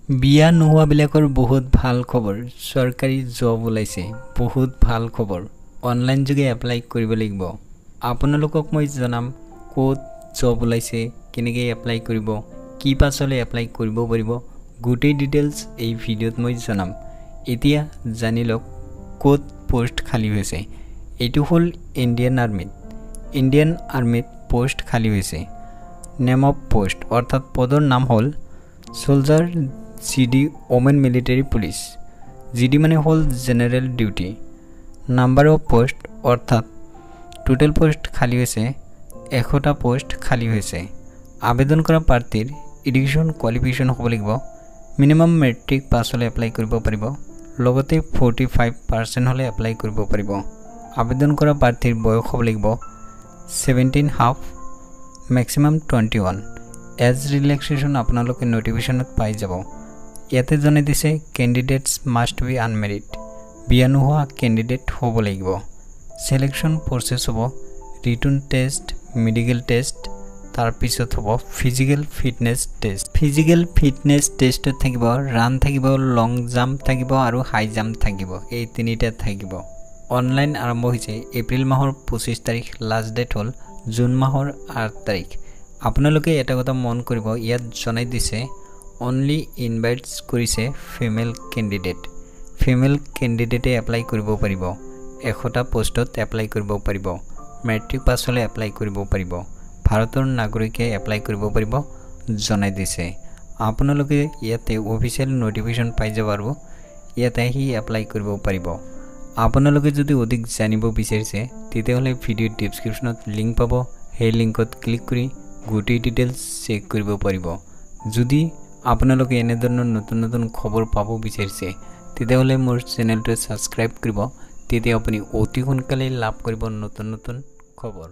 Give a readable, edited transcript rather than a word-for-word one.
বিয়া নোহোৱাবিলাকৰ বহুত ভাল খবৰ চৰকাৰী জব ওলাইছে বহুত ভাল খবৰ অনলাইন যোগে এপ্লাই কৰিব লাগিব আপোনালোকক মই জনাম কোড জব ওলাইছে কেনেকৈ এপ্লাই কৰিব কি পাছলে এপ্লাই কৰিব পাৰিব গোটেই ডিটেইলছ এই ভিডিঅ'ত মই জনাম এতিয়া জানি লওক কোড পোষ্ট খালি হৈছে এইটো হল ইণ্ডিয়ান আৰ্মিত পোষ্ট খালি হৈছে নেম অফ পোষ্ট অৰ্থাৎ পদৰ নাম হল soldier GD women military police GD মানে হল general duty number of post অর্থাৎ টোটাল পোস্ট খালি হয়েছে 100টা পোস্ট খালি হয়েছে আবেদন করা প্রার্থীর এডুকেশন কোয়ালিফিকেশন হ'ব লাগিব মিনিমাম মেট্ৰিক পাছ হলে এপ্লাই কৰিব পাৰিব লগতে 45% হলে এপ্লাই কৰিব পাৰিব আবেদন কৰা প্ৰাৰ্থীৰ বয়স হ'ব লাগিব 17 হাফ ম্যাক্সিমাম 21 এজ রিল্যাক্সেশন আপোনালোকে নোটিফিকেশনত পাই যাব ইয়াতে জনাই দিছে ক্যান্ডিডেটস মাস্ট বি আনমেৰিড বিয়া নোহোৱা ক্যান্ডিডেট হ'ব লাগিব সিলেকশন প্ৰসেস হ'ব ৰিটন টেষ্ট মেডিকেল টেষ্ট তাৰ পিছত হ'ব ফিজিক্যাল ফিটনেস টেষ্ট থাকিব ৰান থাকিব লং জাম্প থাকিব আৰু হাই জাম্প থাকিব এই তিনিটা থাকিব অনলাইন আৰম্ভ হৈছে এপ্ৰিল মাহৰ 25 তাৰিখ লাষ্ট ডেট হল জুন মাহৰ 8 তাৰিখ আপোনালোকে এটা কথা মন কৰিব ইয়াত জনাই দিছে অনলি ইনভাইটস কৰিছে ফিমেল ক্যান্ডিডেটে এপ্লাই কৰিব পাৰিব 100টা পোষ্টত এপ্লাই কৰিব পাৰিব মেট্ৰিক পাছ হলে এপ্লাই কৰিব পাৰিব ভাৰতৰ নাগৰিকে এপ্লাই কৰিব পাৰিব জনাই দিছে আপোনালোকে ইয়াতে অফিচিয়েল নোটিফিকেশন পাই যাব আৰু ইয়াতে হি এপ্লাই কৰিব পাৰিব আপোনালোকে যদি অধিক জানিব বিচাৰিছে তেতিয়াহলে ভিডিও ডেসক্ৰিপচনত লিংক পাব সেই লিংকত ক্লিক কৰি গোটেই ডিটেইলছ চেক কৰিব পাৰিব যদি আপোনালোকে এনে ধৰণৰ নতুন খবৰ পাব বিচাৰিছে তেতিয়াহলে মোৰ চেনেলটো সাবস্ক্ৰাইব কৰিব তেতিয়া আপুনি অতি সোনকালে লাভ কৰিব নতুন খবৰ